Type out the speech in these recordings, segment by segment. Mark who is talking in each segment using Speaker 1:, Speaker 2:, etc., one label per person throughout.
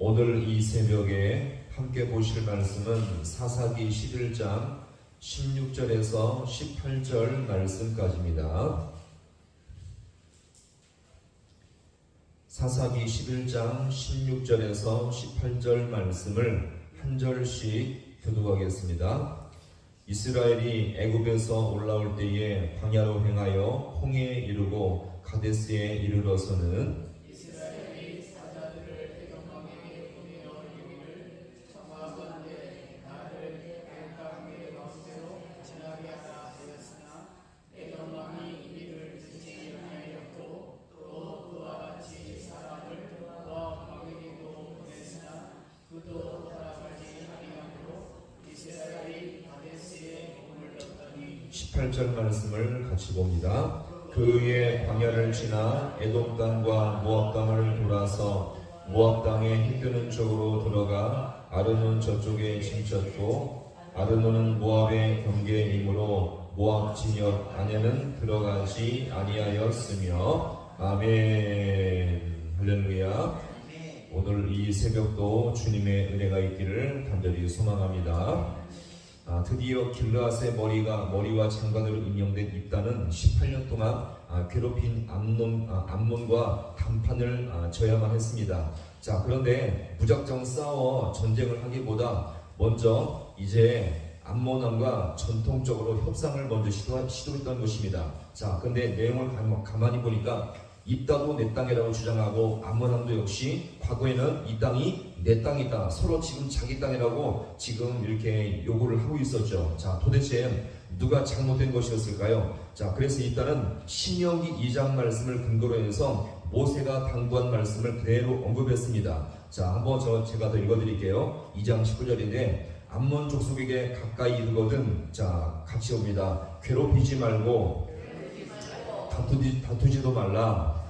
Speaker 1: 오늘 이 새벽에 함께 보실 말씀은 사사기 11장 16절에서 18절 말씀까지입니다. 사사기 11장 16절에서 18절 말씀을 한 절씩 교독하겠습니다. 이스라엘이 애굽에서 올라올 때에 광야로 행하여 홍해에 이르고 가데스에 이르러서는
Speaker 2: 이스라엘이 사자들을 에돔왕에게 보내어 이르기를 청하건대 나를 애굽의 가운데로 지나게 하라 하였으나 에돔왕이 이를 듣지 아니하였고 또 그와 같이 사람을 모압 왕에게도 보냈으나 그도 허락하지 아니하므로 이스라엘이 가데스에 머물렀더니
Speaker 1: 18절 말씀을 같이 봅니다. 그의 광야를 지나 에돔 땅과 모압 땅을 돌아서 모압 땅의 해 뜨는 쪽으로 들어가 아르논 저쪽에 진쳤고 아르논은 모압의 경계이므로 모압 진역 안에는 들어가지 아니하였으며. 아멘. 할렐루야. 오늘 이 새벽도 주님의 은혜가 있기를 간절히 소망합니다. 드디어 길르앗의 머리와 장관으로 임명된 입다는 18년 동안 괴롭힌 암몬과 단판을 져야만 했습니다. 자, 그런데 무작정 싸워 전쟁을 하기보다 먼저 이제 암몬 왕과 전통적으로 협상을 먼저 시도했던 것입니다. 자, 근데 내용을 가만히 보니까 입다도 내 땅이라고 주장하고 암몬 왕도 역시 과거에는 이 땅이 내 땅이다, 서로 지금 자기 땅이라고 지금 이렇게 요구를 하고 있었죠. 자, 도대체 누가 잘못된 것이었을까요? 자, 그래서 일단은 신명기 2장 말씀을 근거로 해서 모세가 당부한 말씀을 그대로 언급했습니다. 자, 한번 제가 더 읽어드릴게요. 2장 19절인데 암몬 족속에게 가까이 이르거든, 자, 같이 옵니다. 괴롭히지 말고 다투지도 말라.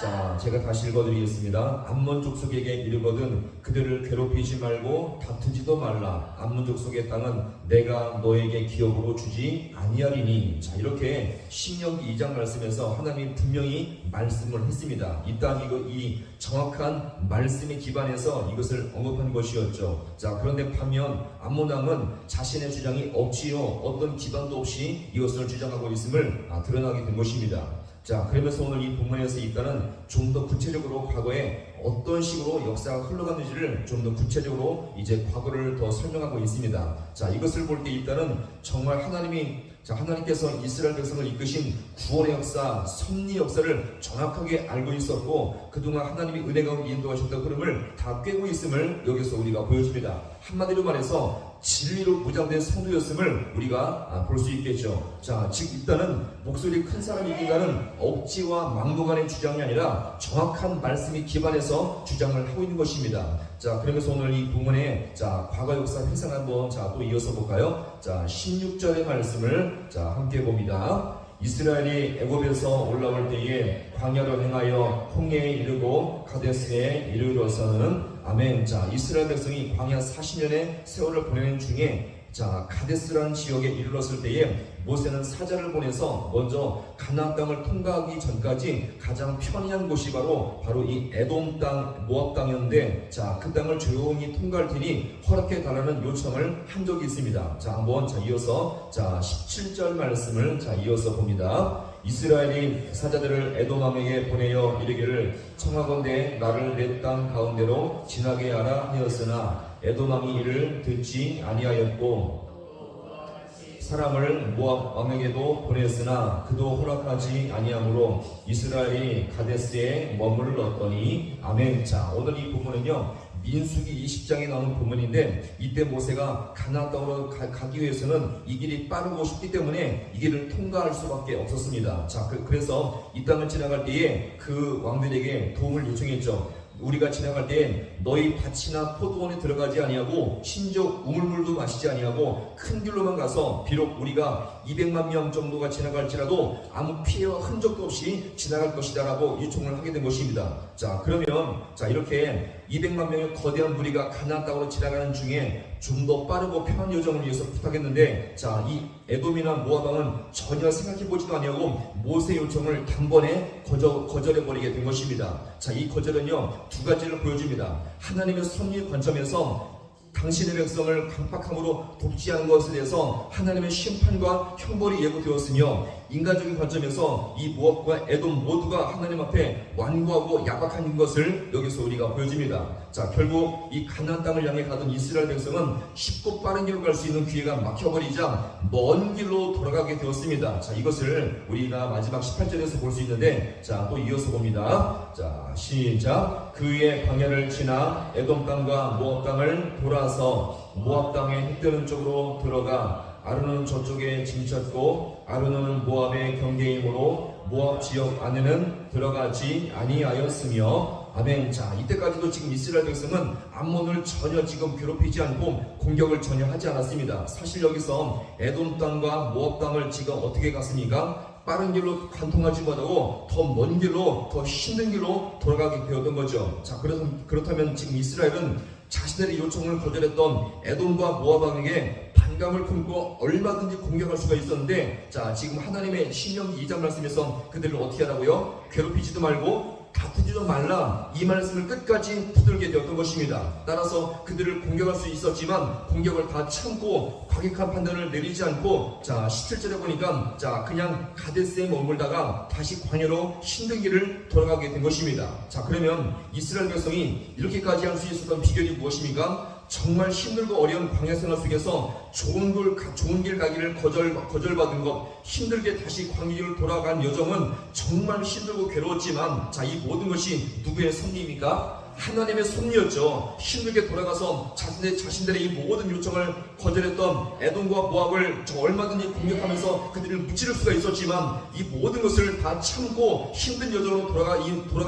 Speaker 1: 자, 제가 다시 읽어드리겠습니다. 암몬 족속에게 이르거든 그들을 괴롭히지 말고 다투지도 말라. 암몬 족속의 땅은 내가 너에게 기업으로 주지 아니하리니. 자, 이렇게 신명기 2장 말씀에서 하나님이 분명히 말씀을 했습니다. 이 정확한 말씀에 기반해서 이것을 언급한 것이었죠. 자, 그런데 반면 암몬 왕은 자신의 주장이 없지요. 어떤 기반도 없이 이것을 주장하고 있음을 드러나게 된 것입니다. 자, 그러면서 오늘 이 본문에서 일단은 좀 더 구체적으로 과거에 어떤 식으로 역사가 흘러갔는지를 좀 더 구체적으로 이제 과거를 더 설명하고 있습니다. 자, 이것을 볼 때 일단은 정말 하나님께서 이스라엘 백성을 이끄신 구원의 역사, 섭리 역사를 정확하게 알고 있었고 그동안 하나님이 은혜 가운데 인도하셨던 흐름을 다 꿰고 있음을 여기서 우리가 보여줍니다. 한마디로 말해서 진리로 무장된 성도였음을 우리가 볼 수 있겠죠. 자, 즉 일단은 목소리 큰 사람이기보다는 억지와 막무가내 주장이 아니라 정확한 말씀이 기반해서 주장을 하고 있는 것입니다. 자, 그러면서 오늘 이 본문에 과거 역사 회상 한번 또 이어서 볼까요? 자, 16절의 말씀을 함께 봅니다. 이스라엘이 애굽에서 올라올 때에 광야로 행하여 홍해에 이르고 가데스에 이르러서는. 아멘. 자, 이스라엘 백성이 광야 40년의 세월을 보내는 중에 가데스라는 지역에 이르렀을 때에 모세는 사자를 보내서 먼저 가나안 땅을 통과하기 전까지 가장 편리한 곳이 바로 이 에돔 땅, 모압 땅이었는데, 그 땅을 조용히 통과할 테니 허락해 달라는 요청을 한 적이 있습니다. 자, 한번 이어서 17절 말씀을 이어서 봅니다. 이스라엘이 사자들을 에돔 왕에게 보내어 이르기를 청하건대 나를 내 땅 가운데로 지나게 하라 하였으나 에돔 왕이 이를 듣지 아니하였고 사람을 모압 왕에게도 보냈으나 그도 허락하지 아니하므로 이스라엘이 가데스에 머물렀더니. 아멘. 자, 오늘 이 부분은요 민수기 20장에 나오는 부분인데, 이때 모세가 가나안 땅으로 가기 위해서는 이 길이 빠르고 쉽기 때문에 이 길을 통과할 수밖에 없었습니다. 자, 그래서 이 땅을 지나갈 때에 그 왕들에게 도움을 요청했죠. 우리가 지나갈 때 너희 밭이나 포도원에 들어가지 아니하고 심지어 우물물도 마시지 아니하고 큰 길로만 가서 비록 우리가 200만 명 정도가 지나갈지라도 아무 피해와 흔적도 없이 지나갈 것이다 라고 요청을 하게 된 것입니다. 자, 그러면 이렇게 200만 명의 거대한 무리가 가나안 땅으로 지나가는 중에 좀 더 빠르고 편한 여정을 위해서 부탁했는데, 자, 이 에돔이나 모압 왕은 전혀 생각해보지도 아니하고 모세 요청을 단번에 거절해버리게 된 것입니다. 자, 이 거절은요, 두 가지를 보여줍니다. 하나님의 섭리 관점에서 당신의 백성을 강팍함으로 돕지 않은 것에 대해서 하나님의 심판과 형벌이 예고되었으며, 인간적인 관점에서 이 모압과 에돔 모두가 하나님 앞에 완고하고 야박한 것을 여기서 우리가 보여줍니다. 자, 결국 이 가나안 땅을 향해 가던 이스라엘 백성은 쉽고 빠른 길로 갈 수 있는 기회가 막혀버리자 먼 길로 돌아가게 되었습니다. 자, 이것을 우리가 마지막 18절에서 볼 수 있는데, 자, 또 이어서 봅니다. 자, 시작. 그의 광야를 지나 에돔 땅과 모압 땅을 돌아서 모압 땅의 해 뜨는 쪽으로 들어가 아르논 저쪽에 짐 쳤고, 아르논은 모압의 경계이므로 모압 지역 안에는 들어가지 아니하였으며. 아멘. 자, 이때까지도 지금 이스라엘 백성은 암몬을 전혀 지금 괴롭히지 않고 공격을 전혀 하지 않았습니다. 사실 여기서 에돔 땅과 모압 땅을 지금 어떻게 갔습니까? 빠른 길로 관통하지 못하고 더 먼 길로, 더 힘든 길로 돌아가게 되었던 거죠. 자, 그렇다면 지금 이스라엘은 자신들의 요청을 거절했던 에돔과 모압 왕에게 반감을 품고 얼마든지 공격할 수가 있었는데, 자, 지금 하나님의 신명기 2장 말씀에서 그들을 어떻게 하라고요? 괴롭히지도 말고 다투지도 말라, 이 말씀을 끝까지 붙들게 되었던 것입니다. 따라서 그들을 공격할 수 있었지만 공격을 다 참고 과격한 판단을 내리지 않고, 자, 17절에 보니까 자, 그냥 가데스에 머물다가 다시 광야로 힘든 길을 돌아가게 된 것입니다. 자, 그러면 이스라엘 백성이 이렇게까지 할 수 있었던 비결이 무엇입니까? 정말 힘들고 어려운 광야 생활 속에서 좋은 길 가기를 거절받은 것, 힘들게 다시 광야로 돌아간 여정은 정말 힘들고 괴로웠지만, 자, 이 모든 것이 누구의 섭리입니까? 하나님의 섭리였죠. 힘들게 돌아가서 자신들의 이 모든 요청을 거절했던 에돔과 모압을 얼마든지 공격하면서 그들을 무찌를 수가 있었지만, 이 모든 것을 다 참고 힘든 여정으로 돌아간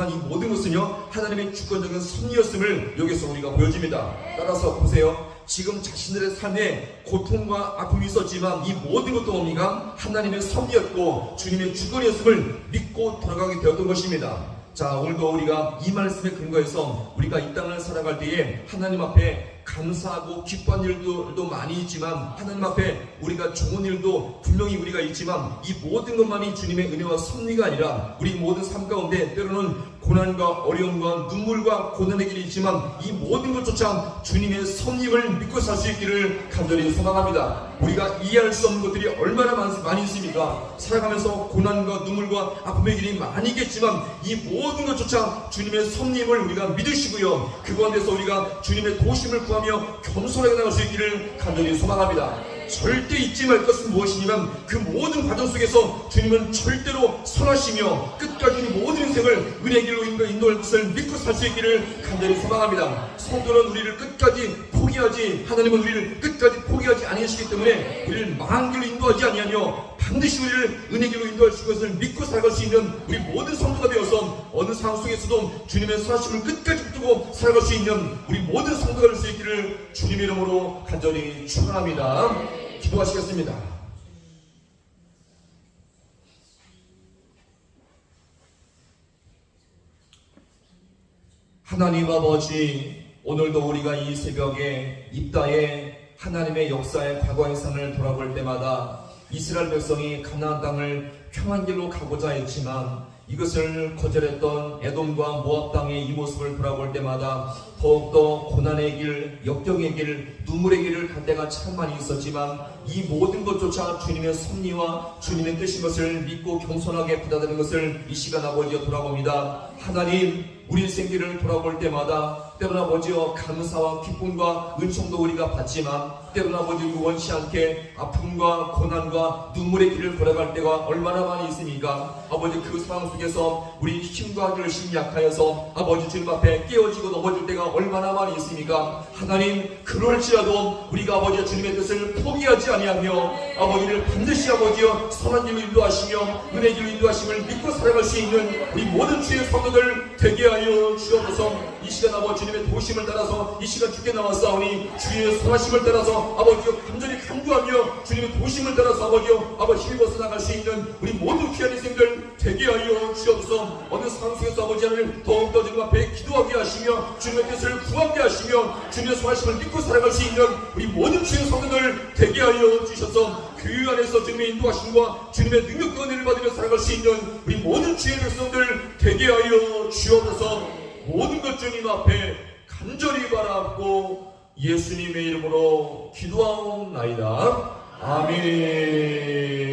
Speaker 1: 이 모든 것은요, 하나님의 주권적인 섭리였음을 여기서 우리가 보여줍니다. 따라서 보세요. 지금 자신들의 삶에 고통과 아픔이 있었지만 이 모든 것도 뭡니까? 하나님의 섭리였고 주님의 주권이었음을 믿고 돌아가게 되었던 것입니다. 자, 오늘도 우리가 이 말씀에 근거해서 우리가 이 땅을 살아갈 때에 하나님 앞에 감사하고 기뻐한 일도 많이 있지만, 하나님 앞에 우리가 좋은 일도 분명히 우리가 있지만, 이 모든 것만이 주님의 은혜와 섭리가 아니라 우리 모든 삶 가운데 때로는 고난과 어려움과 눈물과 고난의 길이 있지만 이 모든 것조차 주님의 섭리를 믿고 살 수 있기를 간절히 소망합니다. 우리가 이해할 수 없는 것들이 얼마나 많이 있습니까? 살아가면서 고난과 눈물과 아픔의 길이 많이 있겠지만 이 모든 것조차 주님의 섭리를 우리가 믿으시고요, 그 가운데서 우리가 주님의 도심을 구하며 겸손하게 나갈 수 있기를 간절히 소망합니다. 절대 잊지 말 것은 무엇이냐면 그 모든 과정 속에서 주님은 절대로 선하시며 끝까지 모든 인생을 은혜의 길로 인도할 것을 믿고 살 수 있기를 간절히 소망합니다. 성도는 우리를 끝까지 포기하지, 하나님은 우리를 끝까지 포기하지 아니하시기 때문에 우리를 망한 길로 인도하지 아니하며 반드시 우리를 은혜의 길로 인도하실 것을 믿고 살아갈 수 있는 우리 모든 성도가 되어서 어느 상황 속에서도 주님의 선하심을 끝까지 붙들고 살아갈 수 있는 우리 모든 성도가 될 수 있기를 주님의 이름으로 간절히 축원합니다. 기도하시겠습니다. 하나님 아버지, 오늘도 우리가 이 새벽에 입다에 하나님의 역사의 과거의 산을 돌아볼 때마다 이스라엘 백성이 가나안 땅을 평안 길로 가고자 했지만 이것을 거절했던 에돔과 모압 땅의 이 모습을 돌아볼 때마다 더욱더 고난의 길, 역경의 길, 눈물의 길을 갈 때가 참 많이 있었지만 이 모든 것조차 주님의 섭리와 주님의 뜻인 것을 믿고 겸손하게 받아들이는 것을 이 시간 아버지여 돌아봅니다. 하나님, 우리 생기를 돌아볼 때마다 때로는 아버지여 감사와 기쁨과 은총도 우리가 받지만 때로는 아버지 원치 않게 아픔과 고난과 눈물의 길을 걸어갈 때가 얼마나 많이 있습니까? 아버지, 그 상황 속에서 우리 힘과 결심이 약하여서 아버지 주님 앞에 깨어지고 넘어질 때가 얼마나 많이 있습니까? 하나님, 그럴지라도 우리가 아버지 주님의 뜻을 포기하지 아니하며 아버지를 반드시 아버지여 선한 길로 인도하시며 은혜의 길로 인도하심을 믿고 살아갈 수 있는 우리 모든 주의 성도들 되게 하여 주옵소서. 이 시간 아버지 주님의 도심을 따라서 이 시간 주께 나왔사오니 주의 선하심을 따라서 아버지여 간절히 간구하며 주님의 도심을 따라서 아버지 힘벗어 나갈 수 있는 우리 모든 귀한 인생들 되게 하여 주옵소서. 어느 상황 속에서 아버지 하나님 더욱더 지금 앞에 기도하게 하시며 주님의 뜻을 구하게 하시며 주님의 선하심을 믿고 살아갈 수 있는 우리 모든 주의 성도들 되게 하여 주셔서 그 안에서 주님의 인도하심과 주님의 능력과 은혜를 받으며 살아갈 수 있는 우리 모든 주의 백성들 되게 하여 주옵소서. 모든 것 주님 앞에 간절히 바라고 예수님의 이름으로 기도하옵나이다. 아멘.